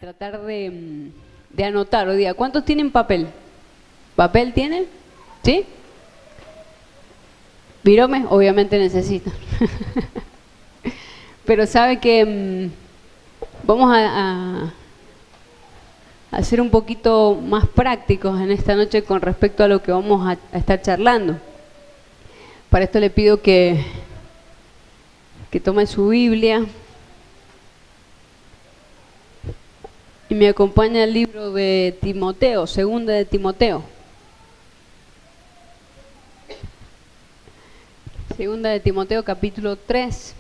tratar de anotar hoy día. ¿Cuántos tienen papel? ¿Papel tienen? ¿Sí? Virome, obviamente necesitan. Pero sabe que vamos a ser un poquito más prácticos en esta noche con respecto a lo que vamos a estar charlando. Para esto le pido que tome su Biblia y me acompaña el libro de Timoteo, segunda de Timoteo. Segunda de Timoteo, capítulo 3.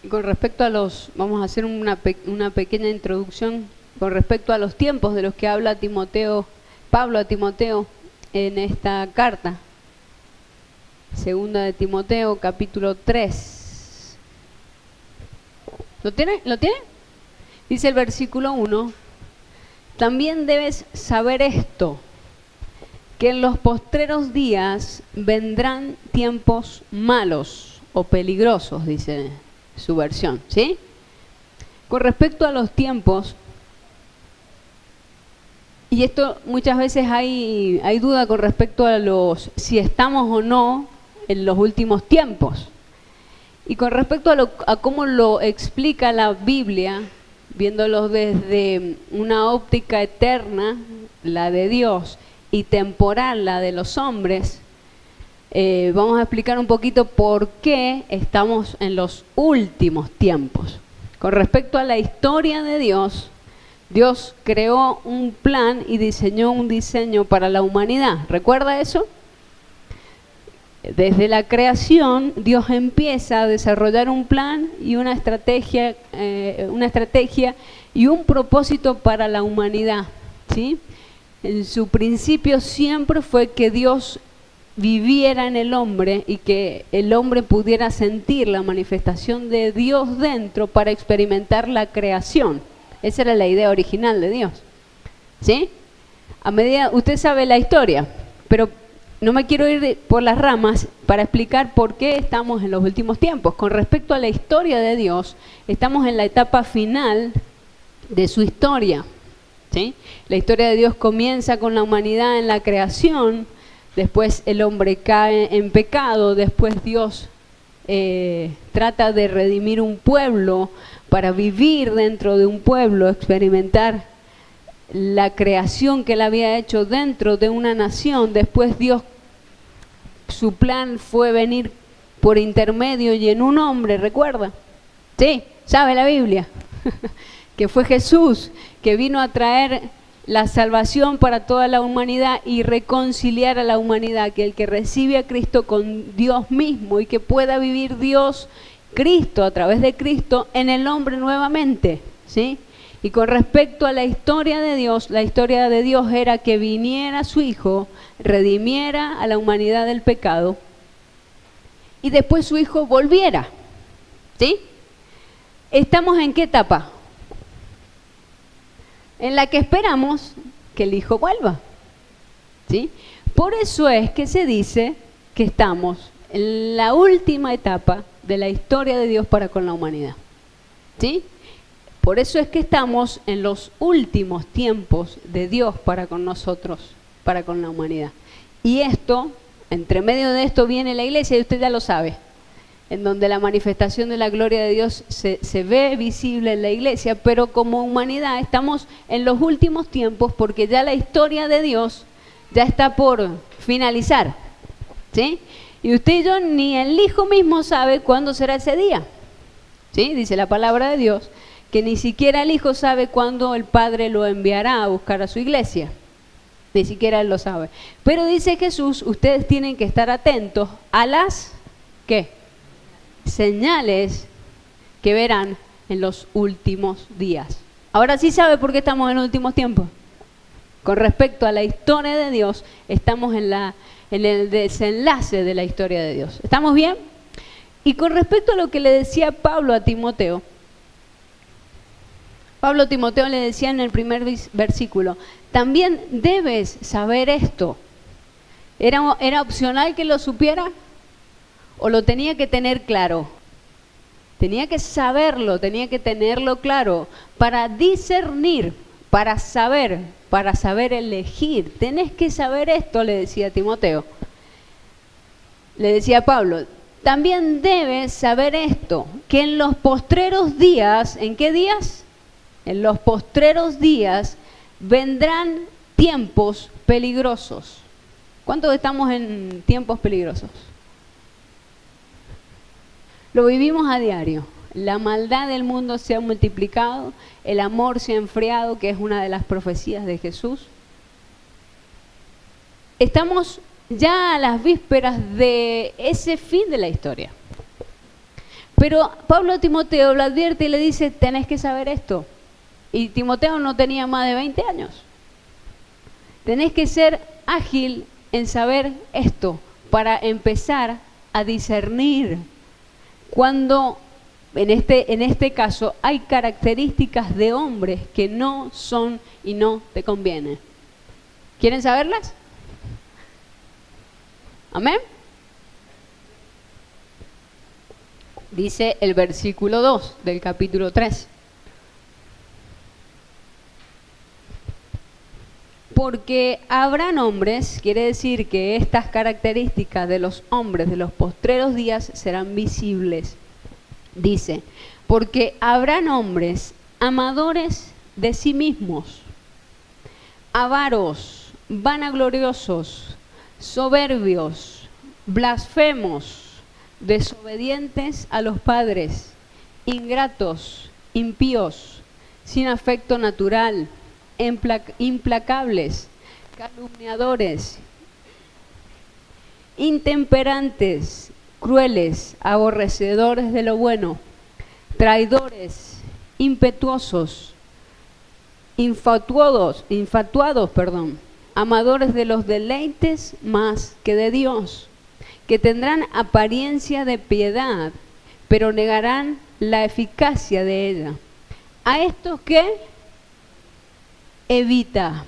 Con respecto a vamos a hacer una pequeña introducción con respecto a los tiempos de los que habla Pablo a Timoteo en esta carta. Segunda de Timoteo, capítulo 3. ¿Lo tiene? Dice el versículo 1. También debes saber esto, que en los postreros días vendrán tiempos malos o peligrosos, dice su versión, ¿sí? Con respecto a los tiempos, y esto muchas veces hay duda con respecto a si estamos o no en los últimos tiempos. Y con respecto a cómo lo explica la Biblia, viéndolo desde una óptica eterna, la de Dios, y temporal, la de los hombres, vamos a explicar un poquito por qué estamos en los últimos tiempos. Con respecto a la historia de Dios, Dios creó un plan y diseñó un diseño para la humanidad. ¿Recuerda eso? Desde la creación, Dios empieza a desarrollar un plan y una estrategia y un propósito para la humanidad, ¿sí? En su principio siempre fue que Dios viviera en el hombre y que el hombre pudiera sentir la manifestación de Dios dentro para experimentar la creación. Esa era la idea original de Dios, ¿sí? Usted sabe la historia, pero no me quiero ir por las ramas para explicar por qué estamos en los últimos tiempos. Con respecto a la historia de Dios, estamos en la etapa final de su historia, ¿sí? La historia de Dios comienza con la humanidad en la creación, después el hombre cae en pecado, después Dios trata de redimir un pueblo para vivir dentro de un pueblo, experimentar la creación que él había hecho dentro de una nación. Después Dios, su plan fue venir por intermedio y en un hombre, ¿recuerda? Sí, sabe la Biblia, que fue Jesús, que vino a traer la salvación para toda la humanidad y reconciliar a la humanidad, que el que recibe a Cristo con Dios mismo y que pueda vivir Cristo a través de Cristo en el hombre nuevamente, ¿sí? Y con respecto a la historia de Dios era que viniera su Hijo, redimiera a la humanidad del pecado y después su Hijo volviera, ¿sí? ¿Estamos en qué etapa? En la que esperamos que el Hijo vuelva, ¿sí? Por eso es que se dice que estamos en la última etapa de la historia de Dios para con la humanidad, ¿sí? Por eso es que estamos en los últimos tiempos de Dios para con nosotros, para con la humanidad. Y esto, entre medio de esto viene la iglesia, y usted ya lo sabe, en donde la manifestación de la gloria de Dios se ve visible en la iglesia, pero como humanidad estamos en los últimos tiempos porque ya la historia de Dios ya está por finalizar, ¿sí? Y usted y yo ni el Hijo mismo sabe cuándo será ese día, ¿sí? Dice la palabra de Dios que ni siquiera el Hijo sabe cuándo el Padre lo enviará a buscar a su iglesia, ni siquiera Él lo sabe. Pero dice Jesús, ustedes tienen que estar atentos a las, ¿qué? Señales que verán en los últimos días. Ahora sí sabe por qué estamos en los últimos tiempos. Con respecto a la historia de Dios, estamos en el desenlace de la historia de Dios. ¿Estamos bien? Y con respecto a lo que le decía Pablo a Timoteo, le decía en el primer versículo, también debes saber esto. ¿Era opcional que lo supiera? ¿O lo tenía que tener claro? Tenía que saberlo, tenía que tenerlo claro para discernir, para saber elegir. Tenés que saber esto, le decía Timoteo. Le decía Pablo, también debes saber esto, que en los postreros días, ¿en qué días? En los postreros días vendrán tiempos peligrosos. ¿Cuántos estamos en tiempos peligrosos? Lo vivimos a diario. La maldad del mundo se ha multiplicado, el amor se ha enfriado, que es una de las profecías de Jesús. Estamos ya a las vísperas de ese fin de la historia. Pero Pablo a Timoteo lo advierte y le dice, tenés que saber esto. Y Timoteo no tenía más de 20 años. Tenés que ser ágil en saber esto para empezar a discernir cuando en este caso hay características de hombres que no son y no te convienen. ¿Quieren saberlas? ¿Amén? Dice el versículo 2 del capítulo 3. Porque habrán hombres, quiere decir que estas características de los hombres de los postreros días serán visibles. Dice, porque habrán hombres amadores de sí mismos, avaros, vanagloriosos, soberbios, blasfemos, desobedientes a los padres, ingratos, impíos, sin afecto natural, implacables, calumniadores, intemperantes, crueles, aborrecedores de lo bueno, traidores, impetuosos, infatuados, amadores de los deleites más que de Dios, que tendrán apariencia de piedad, pero negarán la eficacia de ella. A estos que evita,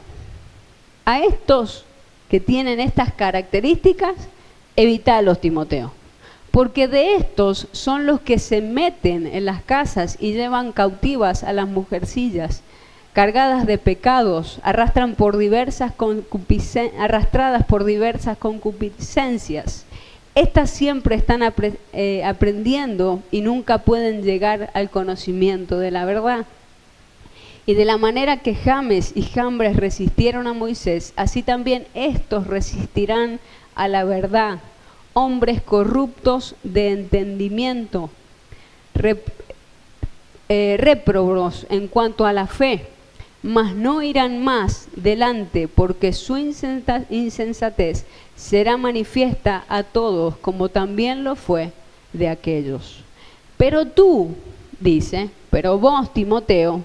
a estos que tienen estas características, evítalos, Timoteo, porque de estos son los que se meten en las casas y llevan cautivas a las mujercillas, cargadas de pecados, arrastradas por diversas concupiscencias. Estas siempre están aprendiendo y nunca pueden llegar al conocimiento de la verdad. Y de la manera que James y Jambres resistieron a Moisés, así también estos resistirán a la verdad. Hombres corruptos de entendimiento, réprobos en cuanto a la fe, mas no irán más delante, porque su insensatez será manifiesta a todos, como también lo fue de aquellos. Pero tú, dice, pero vos, Timoteo,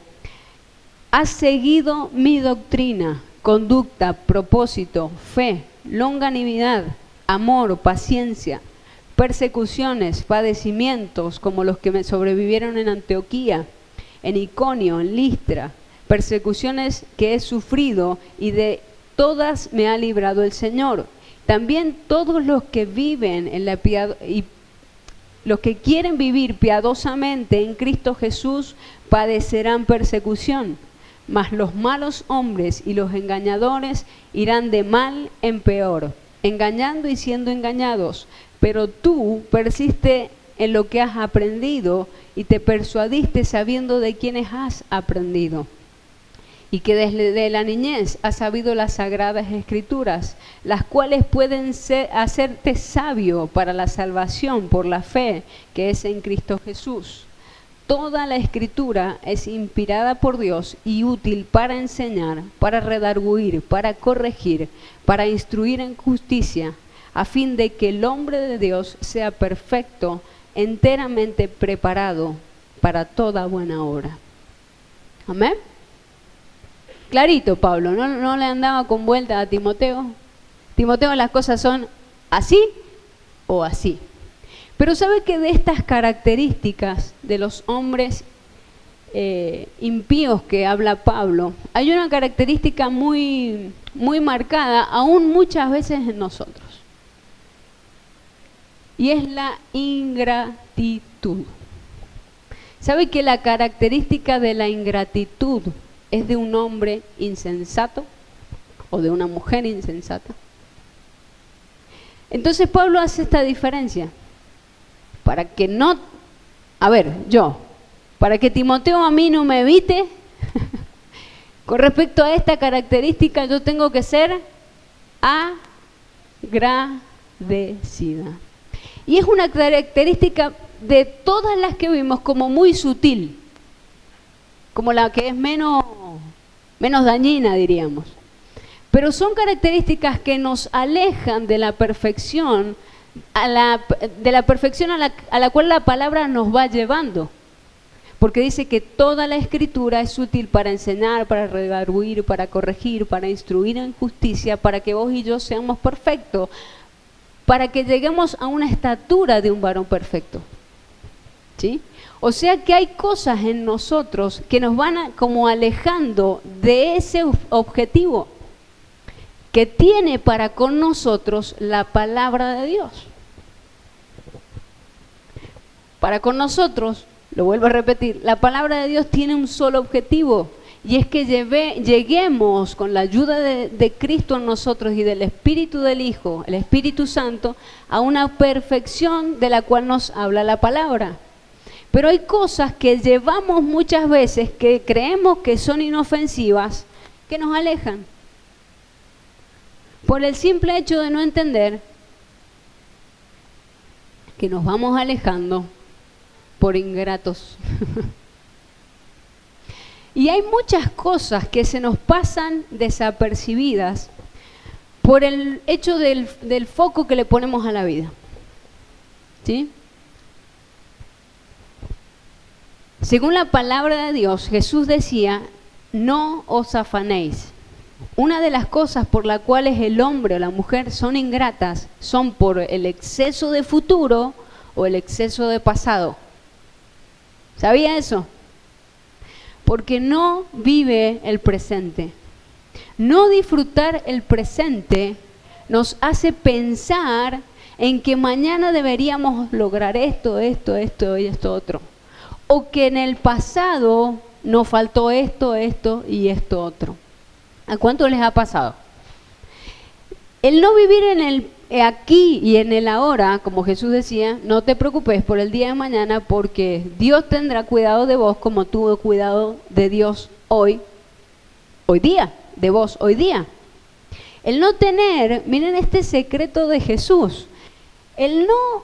has seguido mi doctrina, conducta, propósito, fe, longanimidad, amor, paciencia, persecuciones, padecimientos, como los que me sobrevivieron en Antioquía, en Iconio, en Listra, persecuciones que he sufrido y de todas me ha librado el Señor. También todos los que viven en la y los que quieren vivir piadosamente en Cristo Jesús padecerán persecución. Mas los malos hombres y los engañadores irán de mal en peor, engañando y siendo engañados. Pero tú persiste en lo que has aprendido y te persuadiste sabiendo de quiénes has aprendido. Y que desde la niñez has sabido las sagradas escrituras, las cuales pueden hacerte sabio para la salvación por la fe que es en Cristo Jesús. Toda la escritura es inspirada por Dios y útil para enseñar, para redarguir, para corregir, para instruir en justicia, a fin de que el hombre de Dios sea perfecto, enteramente preparado para toda buena obra. Amén. Clarito, Pablo, no le andaba con vuelta a Timoteo. Timoteo, las cosas son así o así. Pero sabe que de estas características de los hombres impíos que habla Pablo, hay una característica muy, muy marcada, aún muchas veces en nosotros. y es la ingratitud. ¿Sabe que la característica de la ingratitud es de un hombre insensato o de una mujer insensata? Entonces Pablo hace esta diferencia para que no, para que Timoteo a mí no me evite, con respecto a esta característica yo tengo que ser agradecida. Y es una característica de todas las que vimos como muy sutil, como la que es menos dañina, diríamos. Pero son características que nos alejan de la perfección, a la cual la palabra nos va llevando. Porque dice que toda la Escritura es útil para enseñar, para redarguir, para corregir, para instruir en justicia, para que vos y yo seamos perfectos, para que lleguemos a una estatura de un varón perfecto. ¿Sí? O sea que hay cosas en nosotros que nos van como alejando de ese objetivo que tiene para con nosotros la palabra de Dios. Para con nosotros, lo vuelvo a repetir, la palabra de Dios tiene un solo objetivo, y es que lleguemos con la ayuda de Cristo en nosotros y del Espíritu del Hijo, el Espíritu Santo, a una perfección de la cual nos habla la palabra. Pero hay cosas que llevamos muchas veces que creemos que son inofensivas, que nos alejan. Por el simple hecho de no entender que nos vamos alejando por ingratos. Y hay muchas cosas que se nos pasan desapercibidas por el hecho del foco que le ponemos a la vida. ¿Sí? Según la palabra de Dios, Jesús decía, no os afanéis. Una de las cosas por las cuales el hombre o la mujer son ingratas son por el exceso de futuro o el exceso de pasado. ¿Sabía eso? Porque no vive el presente. No disfrutar el presente nos hace pensar en que mañana deberíamos lograr esto y esto otro. O que en el pasado nos faltó esto y esto otro. ¿A cuánto les ha pasado? El no vivir en el aquí y en el ahora, como Jesús decía, no te preocupes por el día de mañana porque Dios tendrá cuidado de vos como tuvo cuidado de Dios hoy día, de vos hoy día. El no tener, miren este secreto de Jesús, el no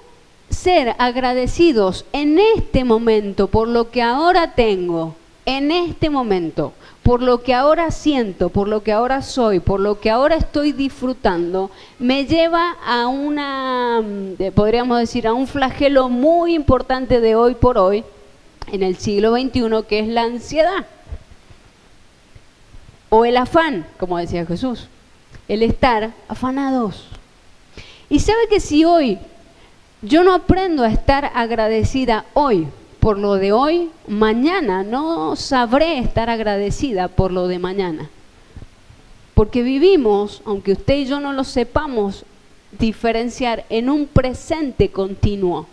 ser agradecidos en este momento por lo que ahora tengo, en este momento, por lo que ahora siento, por lo que ahora soy, por lo que ahora estoy disfrutando, me lleva a podríamos decir, a un flagelo muy importante de hoy por hoy, en el siglo XXI, que es la ansiedad. O el afán, como decía Jesús, el estar afanados. Y sabe que si hoy yo no aprendo a estar agradecida hoy, por lo de hoy, mañana no sabré estar agradecida por lo de mañana. Porque vivimos, aunque usted y yo no lo sepamos diferenciar, en un presente continuo.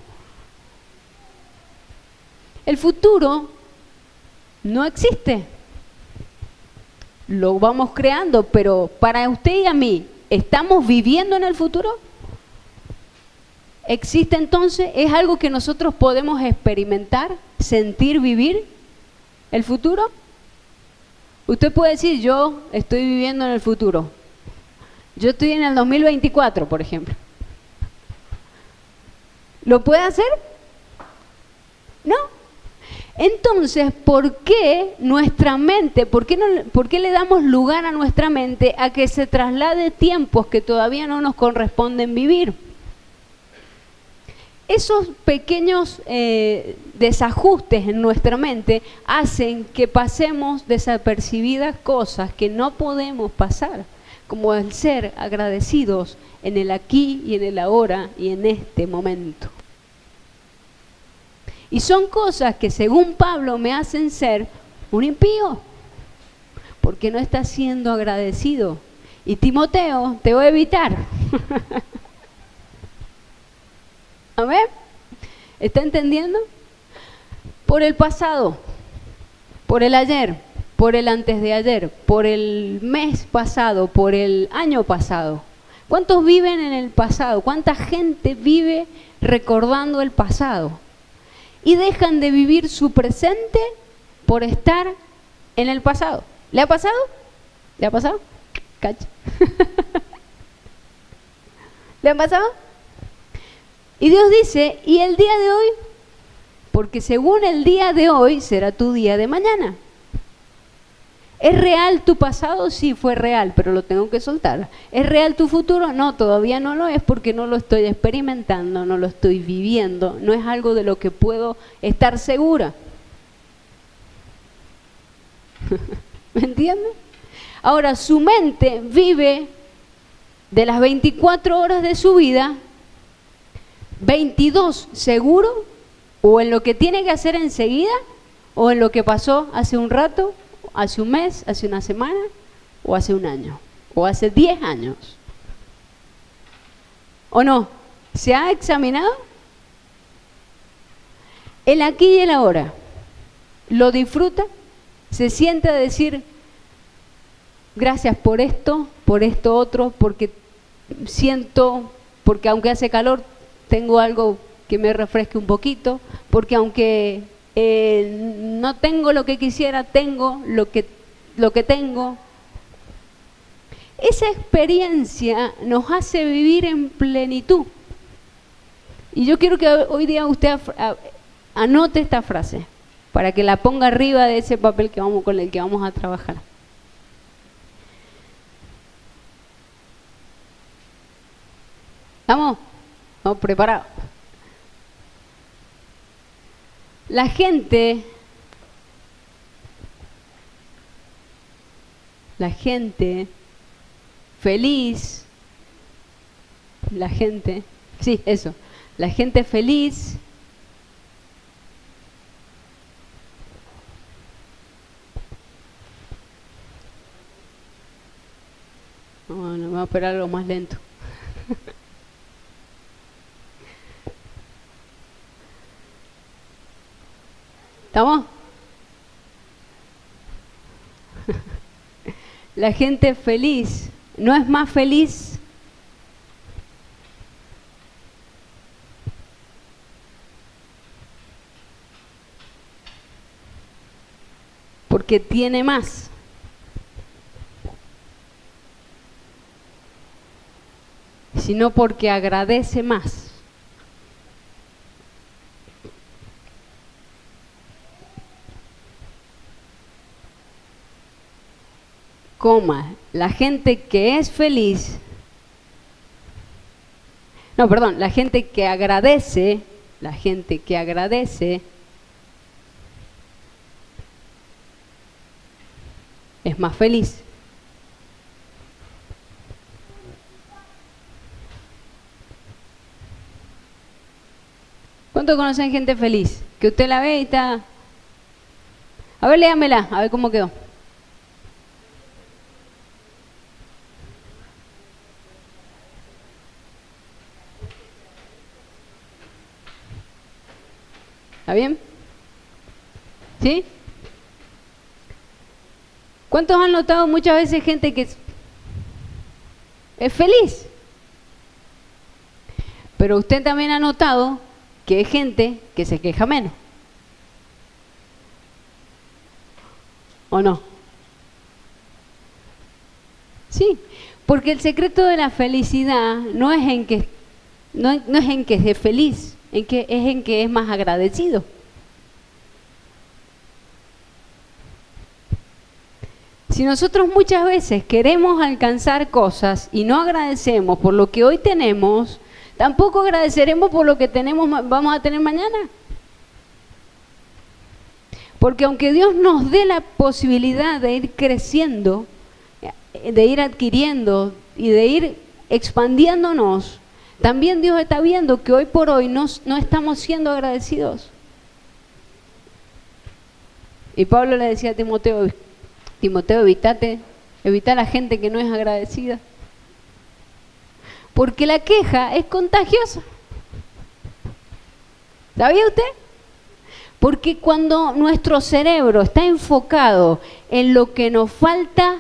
El futuro no existe. Lo vamos creando, pero para usted y a mí, ¿estamos viviendo en el futuro? ¿Existe entonces? ¿Es algo que nosotros podemos experimentar, sentir, vivir el futuro? Usted puede decir, yo estoy viviendo en el futuro. Yo estoy en el 2024, por ejemplo. ¿Lo puede hacer? No. Entonces, ¿por qué nuestra mente, por qué le damos lugar a nuestra mente a que se traslade tiempos que todavía no nos corresponden vivir? Esos pequeños desajustes en nuestra mente hacen que pasemos desapercibidas cosas que no podemos pasar, como el ser agradecidos en el aquí y en el ahora y en este momento. Y son cosas que según Pablo me hacen ser un impío, porque no está siendo agradecido. Y Timoteo te va a evitar. Amén. ¿Está entendiendo? Por el pasado, por el ayer, por el antes de ayer, por el mes pasado, por el año pasado. ¿Cuántos viven en el pasado? ¿Cuánta gente vive recordando el pasado? Y dejan de vivir su presente por estar en el pasado. ¿Le ha pasado? ¿Le ha pasado? Cacha. ¿Le ha pasado? Y Dios dice, ¿y el día de hoy? Porque según el día de hoy será tu día de mañana. ¿Es real tu pasado? Sí, fue real, pero lo tengo que soltar. ¿Es real tu futuro? No, todavía no lo es porque no lo estoy experimentando, no lo estoy viviendo, no es algo de lo que puedo estar segura. ¿Me entienden? Ahora, su mente vive de las 24 horas de su vida, 22 seguro, o en lo que tiene que hacer enseguida, o en lo que pasó hace un rato, hace un mes, hace una semana, o hace un año, o hace 10 años. ¿O no? ¿Se ha examinado? El aquí y el ahora. ¿Lo disfruta? ¿Se siente a decir, gracias por esto otro, porque siento, porque aunque hace calor, tengo algo que me refresque un poquito, porque aunque no tengo lo que quisiera, tengo lo que tengo? Esa experiencia nos hace vivir en plenitud. Y yo quiero que hoy día usted anote esta frase, para que la ponga arriba de ese papel con el que vamos a trabajar. ¿Estamos? ¿Estamos preparados? La gente feliz, la gente feliz no me voy a esperar algo más lento. ¿Estamos? La gente feliz no es más feliz porque tiene más, sino porque agradece más. La gente que es feliz, la gente que agradece es más feliz. ¿Cuántos conocen gente feliz? Que usted la ve y está... A ver, léamela, a ver cómo quedó. ¿Está bien? ¿Sí? ¿Cuántos han notado muchas veces gente que es feliz? Pero usted también ha notado que hay gente que se queja menos. ¿O no? Sí, porque el secreto de la felicidad no es en que es feliz, es en que es más agradecido. Si nosotros muchas veces queremos alcanzar cosas y no agradecemos por lo que hoy tenemos, tampoco agradeceremos por lo que vamos a tener mañana. Porque aunque Dios nos dé la posibilidad de ir creciendo, de ir adquiriendo y de ir expandiéndonos, también Dios está viendo que hoy por hoy no estamos siendo agradecidos. Y Pablo le decía a Timoteo, evita a la gente que no es agradecida. Porque la queja es contagiosa. ¿Sabía usted? Porque cuando nuestro cerebro está enfocado en lo que nos falta,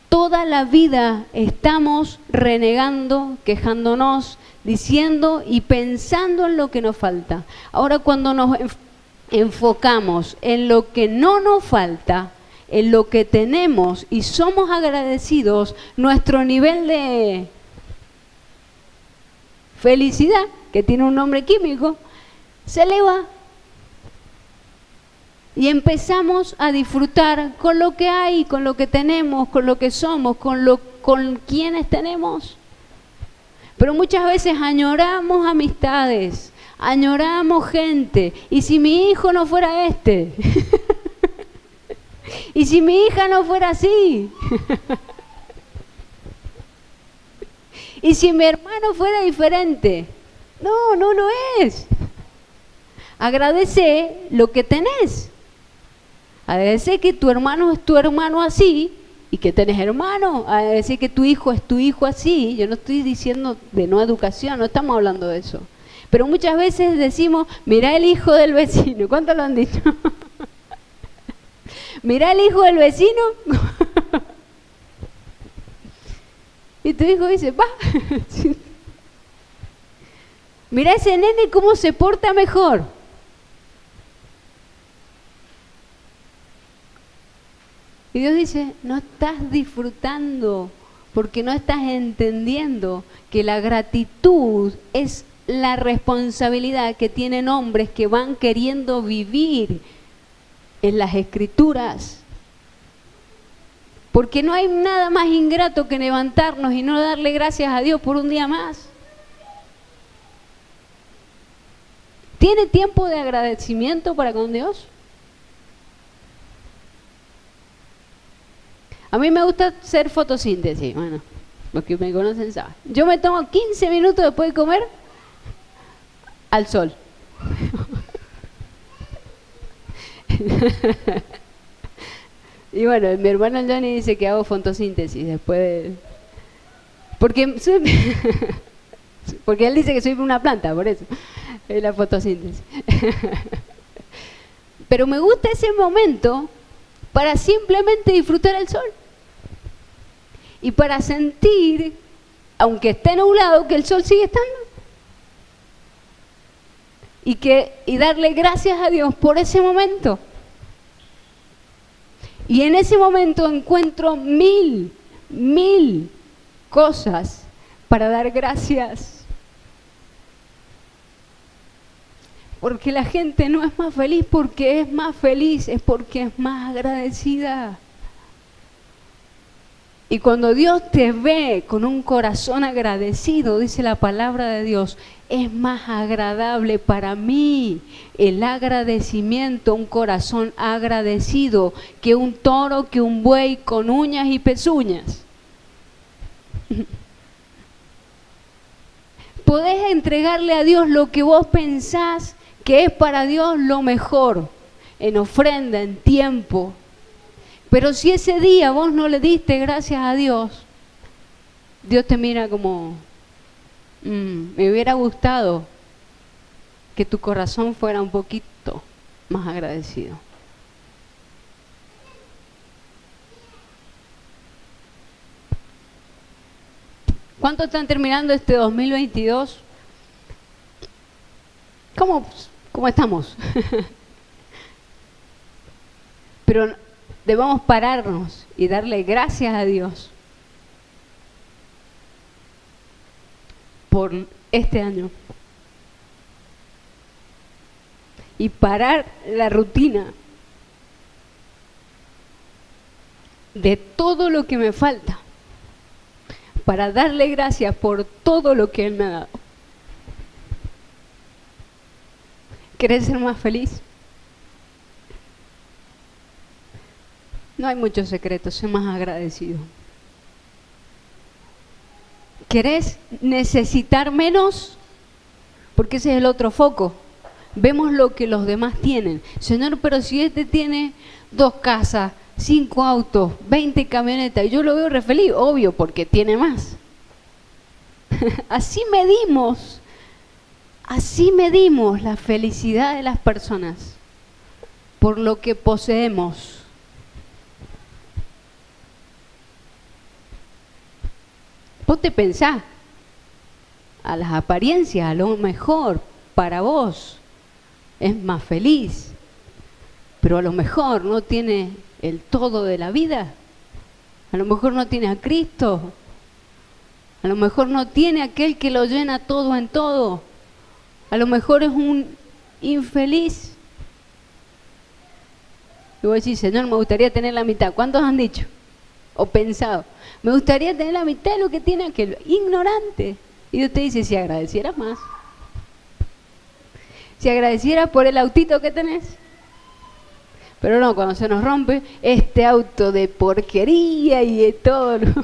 toda la vida estamos renegando, quejándonos, diciendo y pensando en lo que nos falta. Ahora, cuando nos enfocamos en lo que no nos falta, en lo que tenemos y somos agradecidos, nuestro nivel de felicidad, que tiene un nombre químico, se eleva. Y empezamos a disfrutar con lo que hay, con lo que tenemos, con lo que somos, con quienes tenemos. Pero muchas veces añoramos amistades, añoramos gente. ¿Y si mi hijo no fuera este? ¿Y si mi hija no fuera así? ¿Y si mi hermano fuera diferente? No, no lo es. Agradece lo que tenés. Agradece que tu hermano es tu hermano así y que tenés hermano. Agradece que tu hijo es tu hijo así. Yo no estoy diciendo de no educación, no estamos hablando de eso. Pero muchas veces decimos, mirá el hijo del vecino. ¿Cuánto lo han dicho? Mirá el hijo del vecino. Y tu hijo dice, va. Mirá ese nene cómo se porta mejor. Y Dios dice, no estás disfrutando porque no estás entendiendo que la gratitud es la responsabilidad que tienen hombres que van queriendo vivir en las Escrituras. Porque no hay nada más ingrato que levantarnos y no darle gracias a Dios por un día más. ¿Tiene tiempo de agradecimiento para con Dios? A mí me gusta hacer fotosíntesis, bueno, los que me conocen saben. Yo me tomo 15 minutos después de comer al sol. Y bueno, mi hermano Johnny dice que hago fotosíntesis después de... Porque él dice que soy una planta, por eso, es la fotosíntesis. Pero me gusta ese momento para simplemente disfrutar el sol y para sentir, aunque esté nublado, que el sol sigue estando y darle gracias a Dios por ese momento. Y en ese momento encuentro mil cosas para dar gracias. Porque la gente no es más feliz porque es más feliz, es porque es más agradecida. Y cuando Dios te ve con un corazón agradecido, dice la palabra de Dios, es más agradable para mí el agradecimiento, un corazón agradecido, que un toro, que un buey con uñas y pezuñas. Podés entregarle a Dios lo que vos pensás que es para Dios lo mejor, en ofrenda, en tiempo. Pero si ese día vos no le diste gracias a Dios, Dios te mira como, me hubiera gustado que tu corazón fuera un poquito más agradecido. ¿Cuántos están terminando este 2022? ¿Cómo estamos? Pero debemos pararnos y darle gracias a Dios por este año. Y parar la rutina de todo lo que me falta para darle gracias por todo lo que Él me ha dado. ¿Querés ser más feliz? No hay muchos secretos, sé más agradecido. ¿Querés necesitar menos? Porque ese es el otro foco. Vemos lo que los demás tienen. Señor, pero si este tiene 2 casas, 5 autos, 20 camionetas, y yo lo veo re feliz, obvio, porque tiene más. Así medimos Así medimos la felicidad de las personas, por lo que poseemos. Vos te pensás, a las apariencias, a lo mejor para vos es más feliz, pero a lo mejor no tiene el todo de la vida, a lo mejor no tiene a Cristo, a lo mejor no tiene aquel que lo llena todo en todo, a lo mejor es un infeliz. Y vos decís, Señor, me gustaría tener la mitad. ¿Cuántos han dicho o pensado? Me gustaría tener la mitad de lo que tiene aquel ignorante. Y Dios te dice, si agradecieras más, si agradecieras por el autito que tenés. Pero no, cuando se nos rompe este auto de porquería y de todo, ¿no?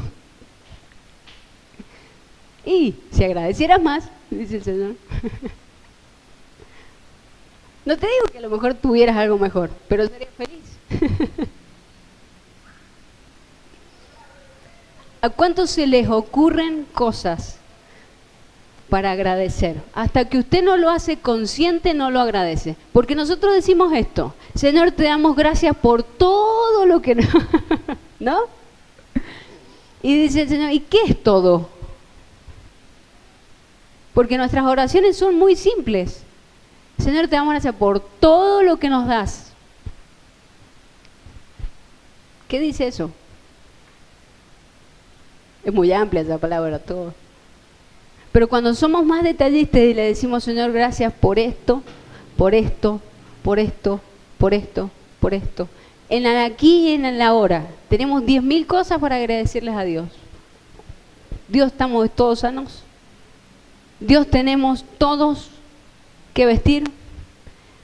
Y si agradecieras más, dice el Señor. No te digo que a lo mejor tuvieras algo mejor, pero serías feliz. ¿A cuántos se les ocurren cosas para agradecer? Hasta que usted no lo hace consciente, no lo agradece. Porque nosotros decimos esto, Señor, te damos gracias por todo lo que... ¿No? Y dice el Señor, ¿y qué es todo? Porque nuestras oraciones son muy simples. Señor, te damos gracias por todo lo que nos das. ¿Qué dice eso? Es muy amplia esa palabra, todo. Pero cuando somos más detallistas y le decimos, Señor, gracias por esto, por esto, por esto, por esto, por esto. En el aquí y en el ahora. Tenemos 10.000 cosas para agradecerles a Dios. Dios, estamos todos sanos. Dios, tenemos todos que vestir.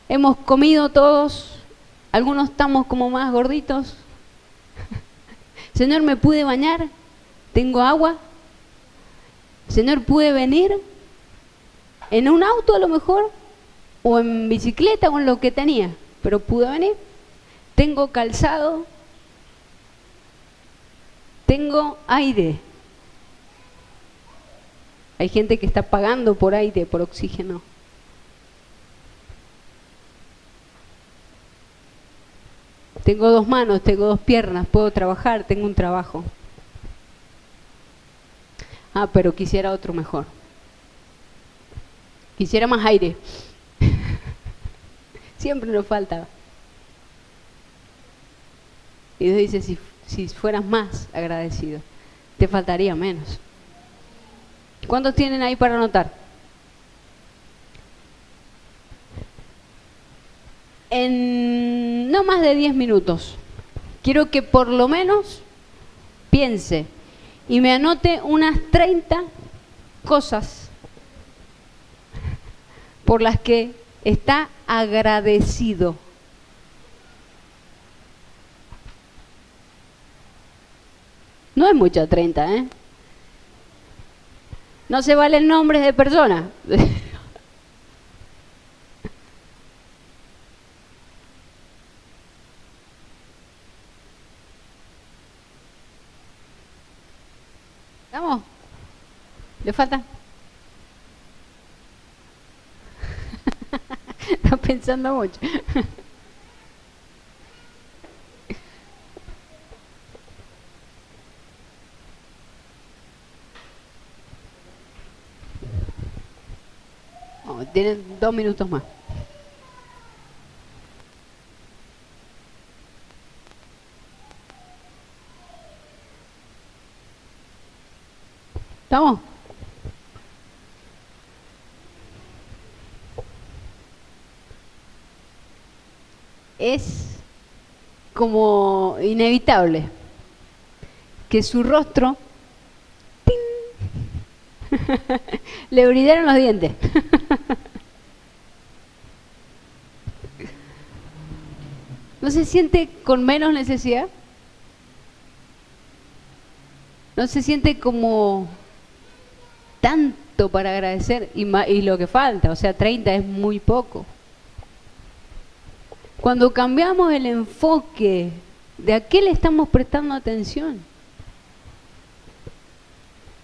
Hemos comido todos. Algunos estamos como más gorditos. Señor, ¿me pude bañar? ¿Tengo agua? Señor, ¿pude venir? En un auto a lo mejor, o en bicicleta o en lo que tenía, pero pude venir. Tengo calzado, tengo aire. Hay gente que está pagando por aire, por oxígeno. Tengo 2 manos, tengo 2 piernas, puedo trabajar, tengo un trabajo. Ah, pero quisiera otro mejor. Quisiera más aire. Siempre nos falta. Y Dios dice, si fueras más agradecido, te faltaría menos. ¿Cuántos tienen ahí para anotar? En no más de 10 minutos, quiero que por lo menos piense y me anote unas 30 cosas por las que está agradecido. No es mucho 30, ¿eh? No se valen nombres de personas. ¿Vamos? ¿Le falta? Está pensando mucho. Oh, tienen 2 minutos más. ¿Estamos? Es como inevitable que su rostro ¡ting! Le brillaron los dientes. ¿No se siente con menos necesidad? ¿No se siente como tanto para agradecer y lo que falta? O sea, 30 es muy poco. Cuando cambiamos el enfoque de a qué le estamos prestando atención.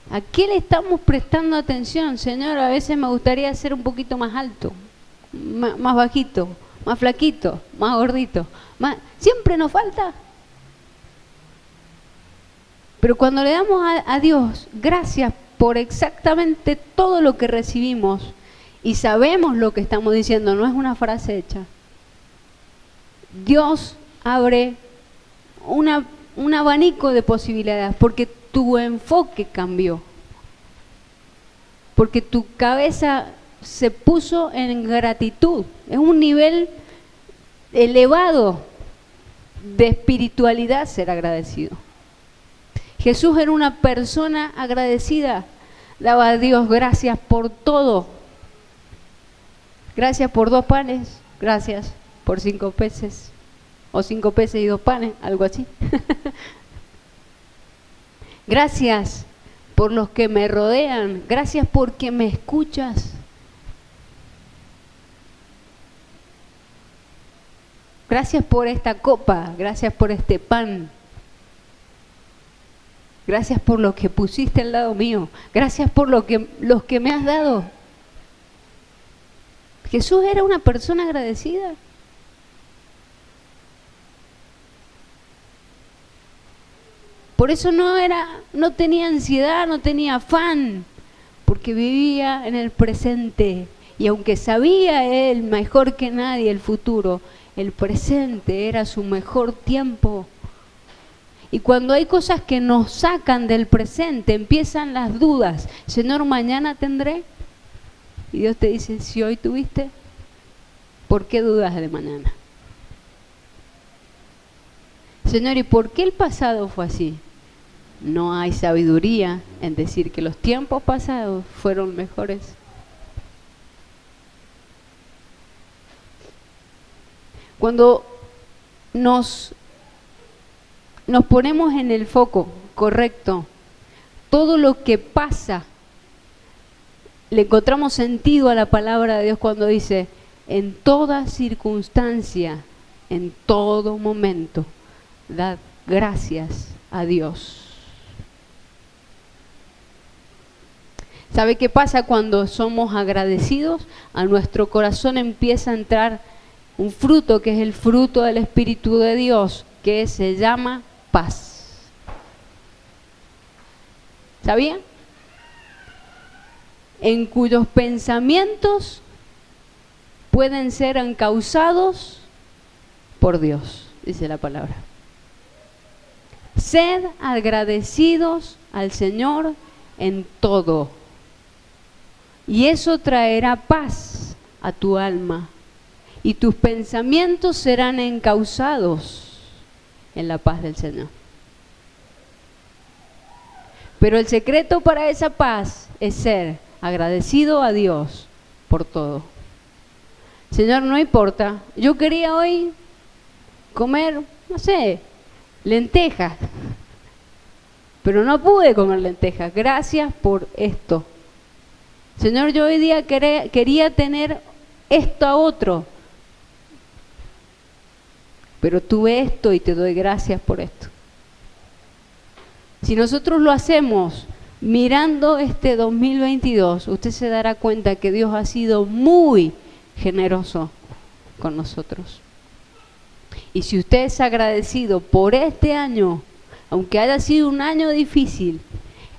¿A qué le estamos prestando atención? Señor, a veces me gustaría ser un poquito más alto, más bajito, más flaquito, más gordito. Siempre nos falta. Pero cuando le damos a Dios gracias por exactamente todo lo que recibimos y sabemos lo que estamos diciendo, no es una frase hecha, Dios abre un abanico de posibilidades porque tu enfoque cambió, porque tu cabeza se puso en gratitud. Es un nivel elevado de espiritualidad ser agradecido. Jesús era una persona agradecida, daba a Dios gracias por todo. Gracias por 2 panes, gracias por 5 peces, o 5 peces y 2 panes, algo así. Gracias por los que me rodean, gracias porque me escuchas. Gracias por esta copa, gracias por este pan. Gracias por lo que pusiste al lado mío, gracias por los que me has dado. Jesús era una persona agradecida. Por eso no tenía ansiedad, no tenía afán, porque vivía en el presente. Y aunque sabía él mejor que nadie el futuro, el presente era su mejor tiempo. Y cuando hay cosas que nos sacan del presente, empiezan las dudas. Señor, mañana tendré. Y Dios te dice, si hoy tuviste, ¿por qué dudas de mañana? Señor, ¿y por qué el pasado fue así? No hay sabiduría en decir que los tiempos pasados fueron mejores. Cuando nos ponemos en el foco correcto, todo lo que pasa, le encontramos sentido a la palabra de Dios cuando dice, en toda circunstancia, en todo momento, dad gracias a Dios. ¿Sabe qué pasa cuando somos agradecidos? A nuestro corazón empieza a entrar un fruto que es el fruto del Espíritu de Dios, que se llama paz. ¿Sabían? En cuyos pensamientos pueden ser encausados por Dios, dice la palabra. Sed agradecidos al Señor en todo, y eso traerá paz a tu alma, y tus pensamientos serán encausados en la paz del Señor. Pero el secreto para esa paz es ser agradecido a Dios por todo. Señor, no importa, yo quería hoy comer, no sé, lentejas, pero no pude comer lentejas, gracias por esto. Señor, yo hoy día quería tener esto a otro, pero tuve esto y te doy gracias por esto. Si nosotros lo hacemos mirando este 2022, usted se dará cuenta que Dios ha sido muy generoso con nosotros. Y si usted es agradecido por este año, aunque haya sido un año difícil,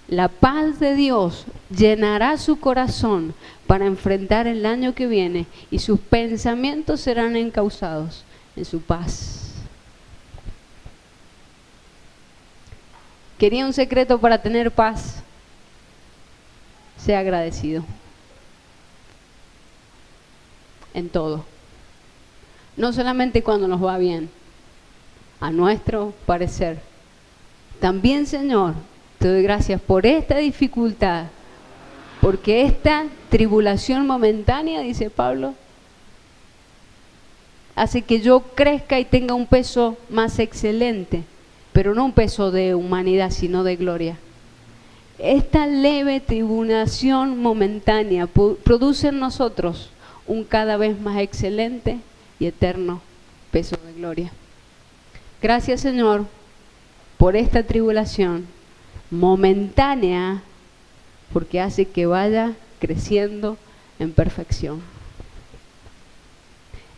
la paz de Dios llenará su corazón para enfrentar el año que viene y sus pensamientos serán encausados en su paz. ¿Quería un secreto para tener paz? Sea agradecido. En todo. No solamente cuando nos va bien, a nuestro parecer. También, Señor, te doy gracias por esta dificultad, porque esta tribulación momentánea, dice Pablo, hace que yo crezca y tenga un peso más excelente, pero no un peso de humanidad, sino de gloria. Esta leve tribulación momentánea produce en nosotros un cada vez más excelente y eterno peso de gloria. Gracias, Señor, por esta tribulación momentánea, porque hace que vaya creciendo en perfección.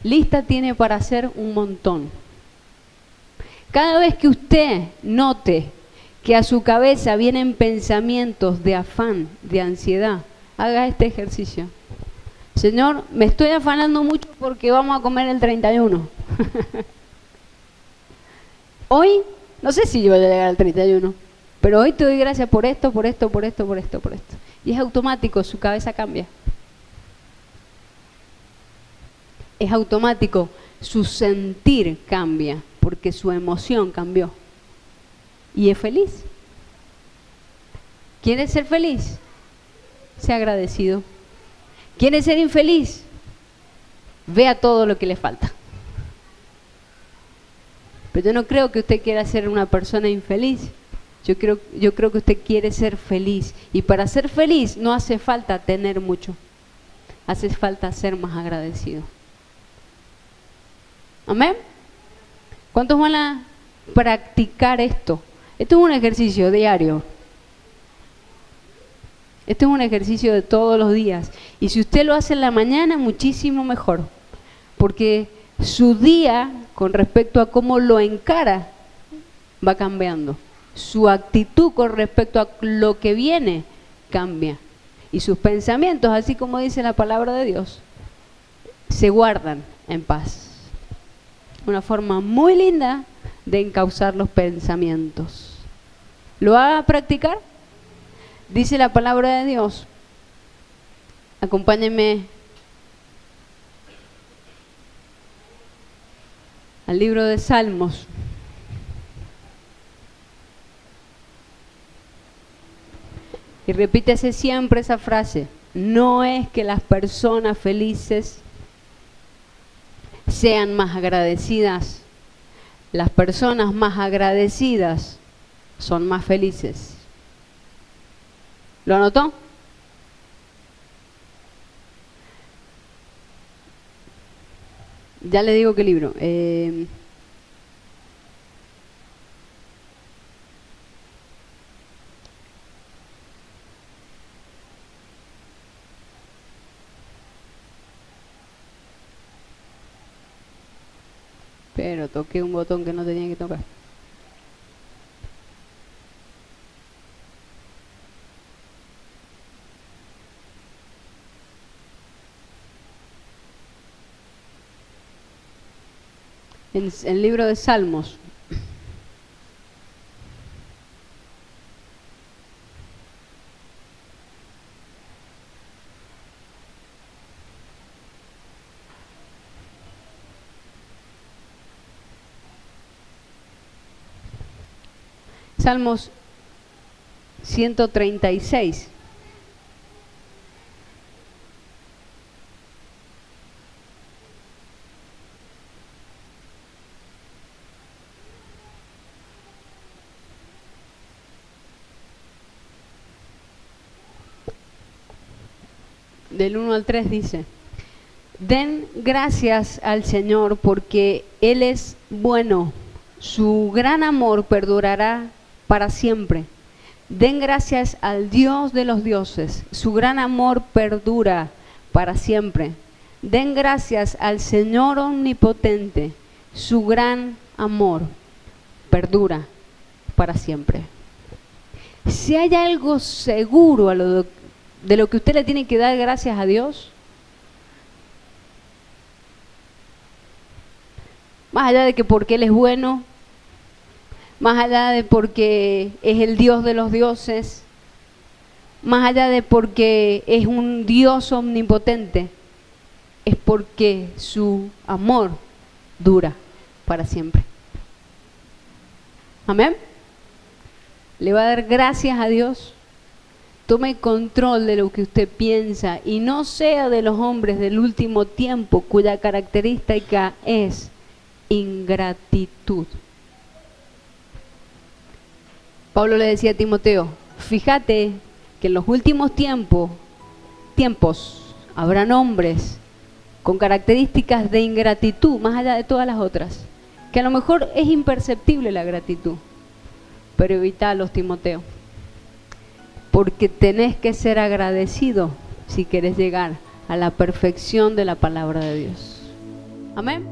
Lista tiene para hacer un montón. Cada vez que usted note que a su cabeza vienen pensamientos de afán, de ansiedad, haga este ejercicio. Señor, me estoy afanando mucho porque vamos a comer el 31. Hoy, no sé si yo voy a llegar al 31, pero hoy te doy gracias por esto, por esto, por esto, por esto, por esto. Y es automático, su cabeza cambia. Es automático, su sentir cambia, porque su emoción cambió. Y es feliz. ¿Quieres ser feliz? Sea agradecido. ¿Quieres ser infeliz? Vea todo lo que le falta. Pero yo no creo que usted quiera ser una persona infeliz. Yo creo que usted quiere ser feliz. Y para ser feliz no hace falta tener mucho. Hace falta ser más agradecido. ¿Amén? ¿Cuántos van a practicar esto? Esto es un ejercicio diario. Esto es un ejercicio de todos los días. Y si usted lo hace en la mañana, muchísimo mejor. Porque su día, con respecto a cómo lo encara, va cambiando. Su actitud con respecto a lo que viene, cambia. Y sus pensamientos, así como dice la palabra de Dios, se guardan en paz. Una forma muy linda de encauzar los pensamientos. ¿Lo va a practicar? Dice la palabra de Dios. Acompáñenme al libro de Salmos. Y repítese siempre esa frase. No es que las personas felices sean más agradecidas. Las personas más agradecidas son más felices. ¿Lo anotó? Ya le digo qué libro. Pero toqué un botón que no tenía que tocar. En el libro de Salmos. Salmos 136. Del 1 al 3 dice: den gracias al Señor porque Él es bueno, su gran amor perdurará para siempre. Den gracias al Dios de los dioses, su gran amor perdura para siempre. Den gracias al Señor omnipotente, su gran amor perdura para siempre. Si hay algo seguro de lo que usted le tiene que dar gracias a Dios, más allá de que porque Él es bueno, más allá de porque es el Dios de los dioses, más allá de porque es un Dios omnipotente, es porque su amor dura para siempre. Amén. Le va a dar gracias a Dios. Tome control de lo que usted piensa y no sea de los hombres del último tiempo cuya característica es ingratitud. Pablo le decía a Timoteo: fíjate que en los últimos tiempos habrán hombres con características de ingratitud más allá de todas las otras, que a lo mejor es imperceptible la gratitud, pero evitalos, Timoteo, porque tenés que ser agradecido si querés llegar a la perfección de la palabra de Dios. Amén.